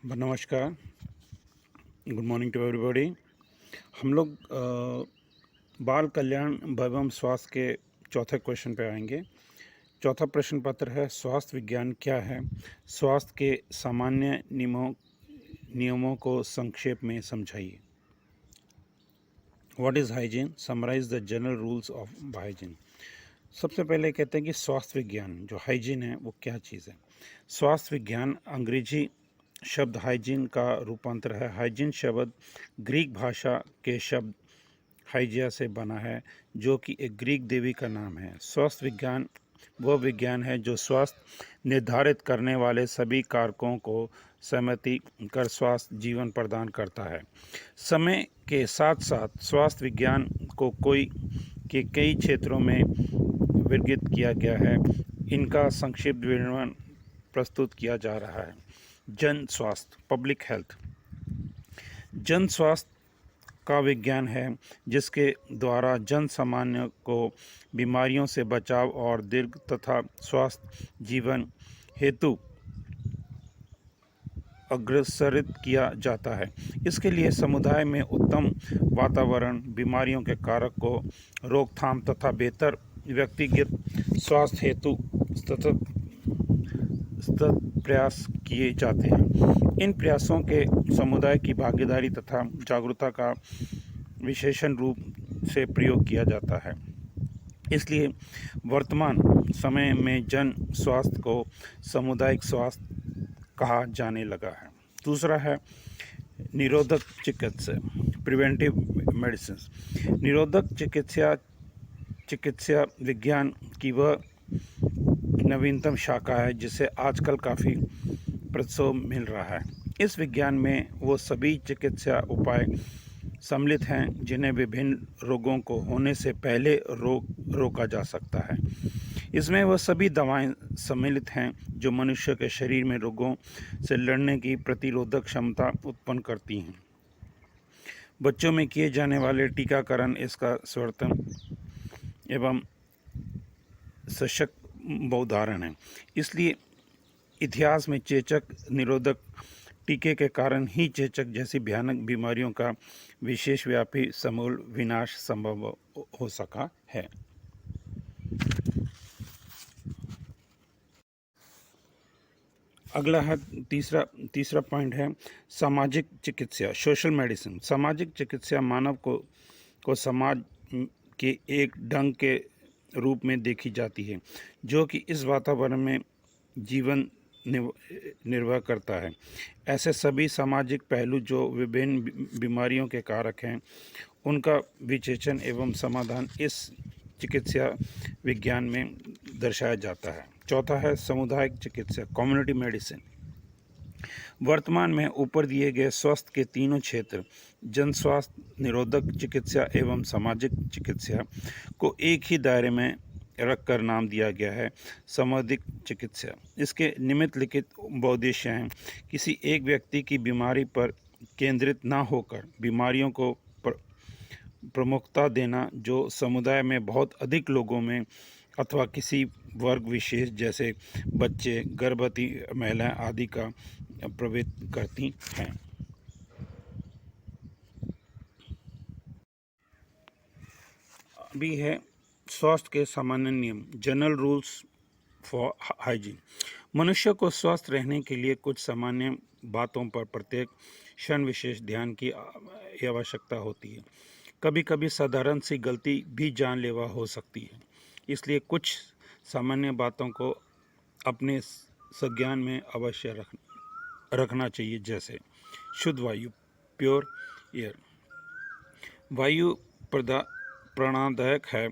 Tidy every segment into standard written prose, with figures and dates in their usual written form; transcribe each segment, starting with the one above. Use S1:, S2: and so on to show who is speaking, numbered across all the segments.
S1: नमस्कार, good morning to everybody. हम लोग बाल कल्याण एवं स्वास्थ्य के चौथे क्वेश्चन पे आएंगे। चौथा प्रश्न पत्र है, स्वास्थ्य विज्ञान क्या है? स्वास्थ्य के सामान्य नियमों को संक्षेप में समझाइए। What is hygiene? Summarise the general rules of hygiene. सबसे पहले कहते हैं कि स्वास्थ्य विज्ञान जो हाइजीन है वो क्या चीज़ है। स्वास्थ्य विज्ञान अंग्रेजी शब्द हाइजीन का रूपांतर है। हाइजीन शब्द ग्रीक भाषा के शब्द हाइजिया से बना है, जो कि एक ग्रीक देवी का नाम है। स्वास्थ्य विज्ञान वह विज्ञान है जो स्वास्थ्य निर्धारित करने वाले सभी कारकों को सहमति कर स्वास्थ्य जीवन प्रदान करता है। समय के साथ साथ स्वास्थ्य विज्ञान को कई क्षेत्रों में वर्गीकृत किया गया है। इनका संक्षिप्त विवरण प्रस्तुत किया जा रहा है। जन स्वास्थ्य, पब्लिक हेल्थ। जन स्वास्थ्य का विज्ञान है जिसके द्वारा जन सामान्य को बीमारियों से बचाव और दीर्घ तथा स्वस्थ जीवन हेतु अग्रसरित किया जाता है। इसके लिए समुदाय में उत्तम वातावरण, बीमारियों के कारक को रोकथाम तथा बेहतर व्यक्तिगत स्वास्थ्य हेतु सतत प्रयास किए जाते हैं। इन प्रयासों के समुदाय की भागीदारी तथा जागरूकता का विशेषण रूप से प्रयोग किया जाता है। इसलिए वर्तमान समय में जन स्वास्थ्य को सामुदायिक स्वास्थ्य कहा जाने लगा है। दूसरा है निरोधक चिकित्सा, प्रिवेंटिव मेडिसिन। निरोधक चिकित्सा विज्ञान की वह नवीनतम शाखा है जिसे आजकल काफ़ी प्रोत्साहन मिल रहा है। इस विज्ञान में वो सभी चिकित्सा उपाय सम्मिलित हैं जिन्हें विभिन्न रोगों को होने से पहले रोका जा सकता है। इसमें वह सभी दवाएं सम्मिलित हैं जो मनुष्य के शरीर में रोगों से लड़ने की प्रतिरोधक क्षमता उत्पन्न करती हैं। बच्चों में किए जाने वाले टीकाकरण इसका सर्वोत्तम एवं सशक्त उदाहरण है। इसलिए इतिहास में चेचक निरोधक टीके के कारण ही चेचक जैसी भयानक बीमारियों का विशेष व्यापी समूल विनाश संभव हो सका है। अगला है तीसरा पॉइंट है सामाजिक चिकित्सा, सोशल मेडिसिन। सामाजिक चिकित्सा मानव को समाज के एक ढंग के रूप में देखी जाती है जो कि इस वातावरण में जीवन निर्वाह करता है। ऐसे सभी सामाजिक पहलू जो विभिन्न बीमारियों के कारक हैं, उनका विवेचन एवं समाधान इस चिकित्सा विज्ञान में दर्शाया जाता है। चौथा है सामुदायिक चिकित्सा, कम्युनिटी मेडिसिन। वर्तमान में ऊपर दिए गए स्वास्थ्य के तीनों क्षेत्र जन स्वास्थ्य, निरोधक चिकित्सा एवं सामाजिक चिकित्सा को एक ही दायरे में रखकर नाम दिया गया है सामुदायिक चिकित्सा। इसके निम्नलिखित उद्देश्य हैं। किसी एक व्यक्ति की बीमारी पर केंद्रित न होकर बीमारियों को प्रमुखता देना जो समुदाय में बहुत अधिक लोगों में अथवा किसी वर्ग विशेष जैसे बच्चे, गर्भवती महिलाएं आदि का प्रभावित करती हैं। अभी है स्वास्थ्य के सामान्य नियम, जनरल रूल्स फॉर हाइजीन। मनुष्य को स्वस्थ रहने के लिए कुछ सामान्य बातों पर प्रत्येक क्षण विशेष ध्यान की आवश्यकता होती है। कभी कभी साधारण सी गलती भी जानलेवा हो सकती है। इसलिए कुछ सामान्य बातों को अपने संज्ञान में अवश्य रखना चाहिए, जैसे शुद्ध वायु, प्योर एयर। वायु प्राणदायक है।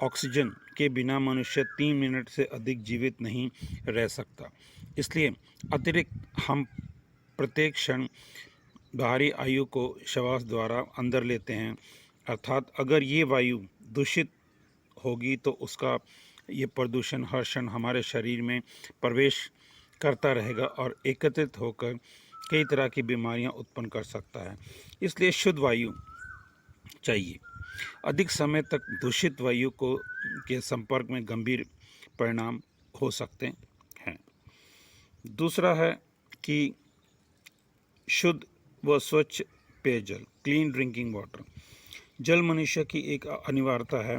S1: ऑक्सीजन के बिना मनुष्य 3 मिनट से अधिक जीवित नहीं रह सकता। इसलिए अतिरिक्त हम प्रत्येक क्षण बाहरी वायु को श्वास द्वारा अंदर लेते हैं। अर्थात अगर ये वायु दूषित होगी तो उसका ये प्रदूषण हर क्षण हमारे शरीर में प्रवेश करता रहेगा और एकत्रित होकर कई तरह की बीमारियां उत्पन्न कर सकता है। इसलिए शुद्ध वायु चाहिए। अधिक समय तक दूषित वायु के संपर्क में गंभीर परिणाम हो सकते हैं। दूसरा है कि शुद्ध व स्वच्छ पेयजल, क्लीन ड्रिंकिंग वाटर। जल मनुष्य की एक अनिवार्यता है।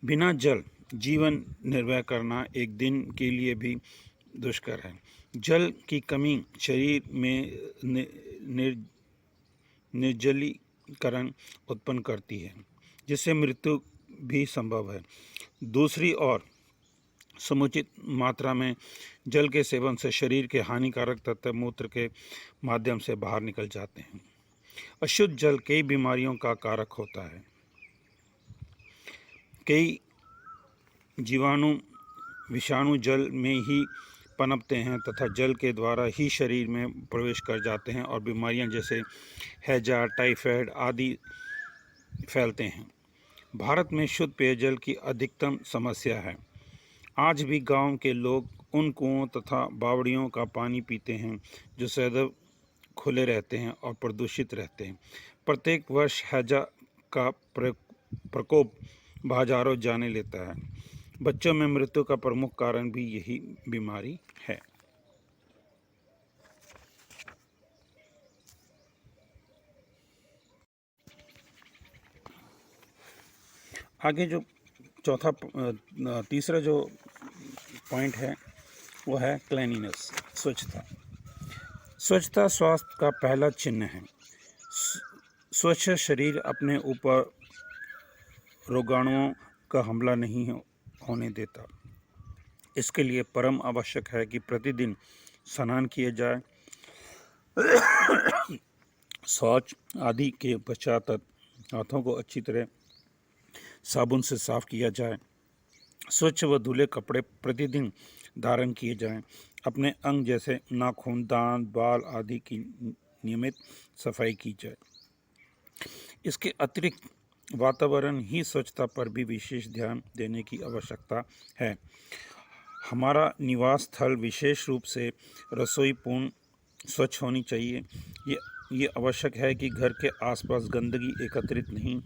S1: बिना जल जीवन निर्वाह करना एक दिन के लिए भी दुष्कर है। जल की कमी शरीर में निर्जलीकरण उत्पन्न करती है, जिससे मृत्यु भी संभव है। दूसरी ओर समुचित मात्रा में जल के सेवन से शरीर के हानिकारक तत्व मूत्र के माध्यम से बाहर निकल जाते हैं। अशुद्ध जल कई बीमारियों का कारक होता है। कई जीवाणु विषाणु जल में ही पनपते हैं तथा जल के द्वारा ही शरीर में प्रवेश कर जाते हैं और बीमारियां जैसे हैजा, टाइफाइड आदि फैलते हैं। भारत में शुद्ध पेयजल की अधिकतम समस्या है। आज भी गांव के लोग उन कुओं तथा बावड़ियों का पानी पीते हैं जो सदैव खुले रहते हैं और प्रदूषित रहते हैं। प्रत्येक वर्ष हैजा का प्रकोप बाजारों जाने लेता है। बच्चों में मृत्यु का प्रमुख कारण भी यही बीमारी है। आगे जो तीसरा जो पॉइंट है वो है क्लीनिनेस, स्वच्छता। स्वच्छता स्वास्थ्य का पहला चिन्ह है। स्वच्छ शरीर अपने ऊपर रोगाणुओं का हमला नहीं होने देता। इसके लिए परम आवश्यक है कि प्रतिदिन स्नान किए जाए, शौच आदि के पश्चात हाथों को अच्छी तरह साबुन से साफ किया जाए। स्वच्छ व धुले कपड़े प्रतिदिन धारण किए जाएं। अपने अंग जैसे नाखून, दांत, बाल आदि की नियमित सफाई की जाए। इसके अतिरिक्त वातावरण ही स्वच्छता पर भी विशेष ध्यान देने की आवश्यकता है। हमारा निवास स्थल विशेष रूप से रसोई पूर्ण स्वच्छ होनी चाहिए। ये आवश्यक है कि घर के आसपास गंदगी एकत्रित नहीं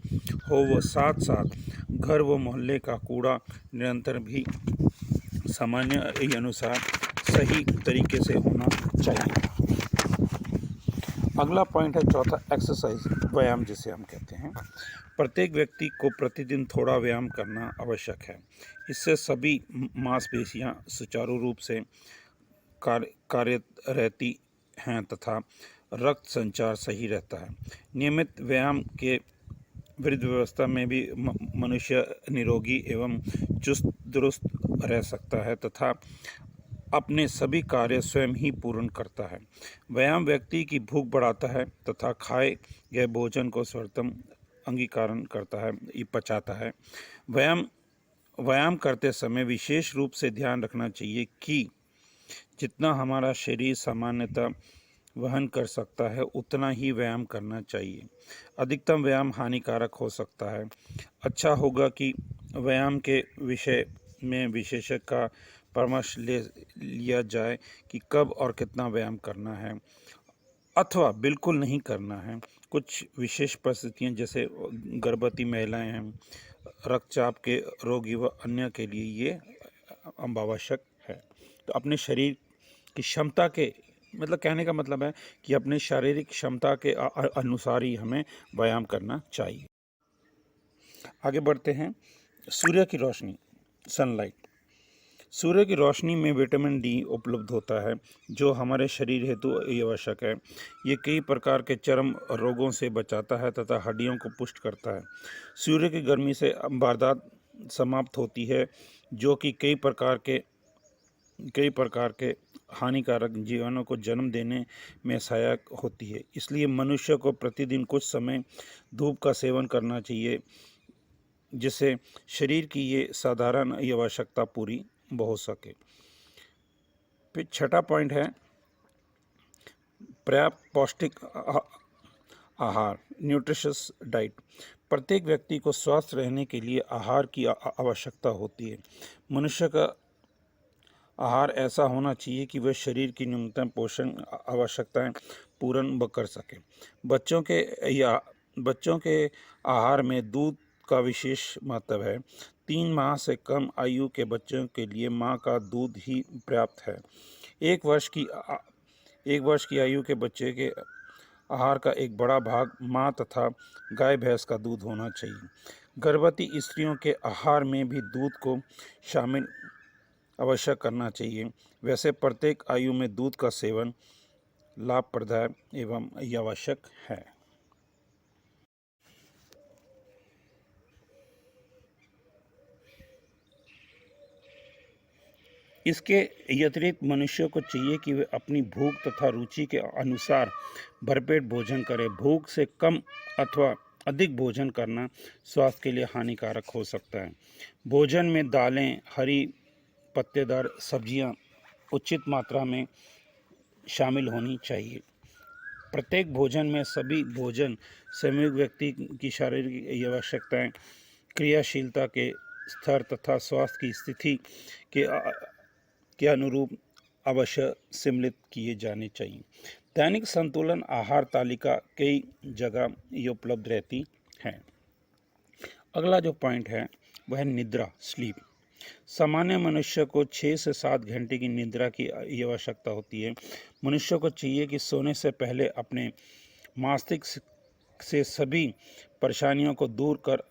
S1: हो व साथ साथ घर व मोहल्ले का कूड़ा निरंतर भी सामान्य अनुसार सही तरीके से होना चाहिए। अगला पॉइंट है चौथा, एक्सरसाइज, व्यायाम जिसे हम कहते हैं। प्रत्येक व्यक्ति को प्रतिदिन थोड़ा व्यायाम करना आवश्यक है। इससे सभी मांसपेशियां सुचारू रूप से कार्यरत रहती हैं तथा रक्त संचार सही रहता है। नियमित व्यायाम के वृद्ध व्यवस्था में भी मनुष्य निरोगी एवं चुस्त दुरुस्त रह सकता है तथा अपने सभी कार्य स्वयं ही पूर्ण करता है। व्यायाम व्यक्ति की भूख बढ़ाता है तथा खाए गए भोजन को सर्वोत्तम अंगीकरण करता है, ये पचाता है। व्यायाम करते समय विशेष रूप से ध्यान रखना चाहिए कि जितना हमारा शरीर सामान्यतः वहन कर सकता है उतना ही व्यायाम करना चाहिए। अधिकतम व्यायाम हानिकारक हो सकता है। अच्छा होगा कि व्यायाम के विषय में विशेषज्ञ का परामर्श लिया जाए कि कब और कितना व्यायाम करना है अथवा बिल्कुल नहीं करना है। कुछ विशेष परिस्थितियां जैसे गर्भवती महिलाएं हैं, रक्तचाप के रोगी व अन्य के लिए ये आवश्यक है। तो अपने शरीर की क्षमता के कहने का मतलब है कि अपने शारीरिक क्षमता के अनुसार ही हमें व्यायाम करना चाहिए। आगे बढ़ते हैं। सूर्य की रोशनी, सनलाइट। सूर्य की रोशनी में विटामिन डी उपलब्ध होता है जो हमारे शरीर हेतु आवश्यक है। ये कई प्रकार के चर्म रोगों से बचाता है तथा हड्डियों को पुष्ट करता है। सूर्य की गर्मी से वारदात समाप्त होती है जो कि कई प्रकार के हानिकारक जीवाणुओं को जन्म देने में सहायक होती है। इसलिए मनुष्य को प्रतिदिन कुछ समय धूप का सेवन करना चाहिए जिससे शरीर की ये साधारण आवश्यकता पूरी हो सके। फिर छठा पॉइंट है पर्याप्त पौष्टिक आहार, न्यूट्रिशियस डाइट। प्रत्येक व्यक्ति को स्वस्थ रहने के लिए आहार की आवश्यकता होती है। मनुष्य का आहार ऐसा होना चाहिए कि वह शरीर की न्यूनतम पोषण आवश्यकताएं पूर्ण कर सके। बच्चों के आहार में दूध का विशेष महत्व है। 3 माह से कम आयु के बच्चों के लिए मां का दूध ही पर्याप्त है। 1 वर्ष की आयु के बच्चे के आहार का एक बड़ा भाग माँ तथा गाय भैंस का दूध होना चाहिए। गर्भवती स्त्रियों के आहार में भी दूध को शामिल अवश्य करना चाहिए। वैसे प्रत्येक आयु में दूध का सेवन लाभप्रदायक एवं आवश्यक है। इसके अतिरिक्त मनुष्य को चाहिए कि वे अपनी भूख तथा रुचि के अनुसार भरपेट भोजन करें। भूख से कम अथवा अधिक भोजन करना स्वास्थ्य के लिए हानिकारक हो सकता है। भोजन में दालें, हरी पत्तेदार सब्जियां उचित मात्रा में शामिल होनी चाहिए। प्रत्येक भोजन में सभी भोजन संयुक्त व्यक्ति की शारीरिक आवश्यकताएं, क्रियाशीलता के स्तर तथा स्वास्थ्य की स्थिति के अनुरूप अवश्य सम्मिलित किए जाने चाहिए। दैनिक संतुलन आहार तालिका कई जगह ये उपलब्ध रहती है। अगला जो पॉइंट है वह है निद्रा, स्लीप। सामान्य मनुष्य को 6 से 7 घंटे की निद्रा की आवश्यकता होती है। मनुष्य को चाहिए कि सोने से पहले अपने मस्तिष्क से सभी परेशानियों को दूर कर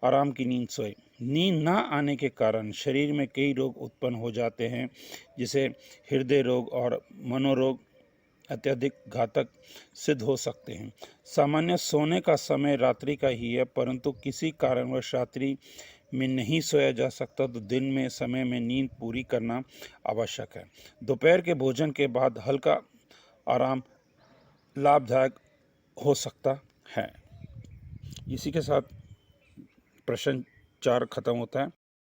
S1: आराम की नींद सोए। नींद ना आने के कारण शरीर में कई रोग उत्पन्न हो जाते हैं, जिसे हृदय रोग और मनोरोग अत्यधिक घातक सिद्ध हो सकते हैं। सामान्य सोने का समय रात्रि का ही है, परंतु किसी कारणवश रात्रि में नहीं सोया जा सकता तो दिन में समय में नींद पूरी करना आवश्यक है। दोपहर के भोजन के बाद हल्का आराम लाभदायक हो सकता है। इसी के साथ प्रश्न 4 खत्म होता है।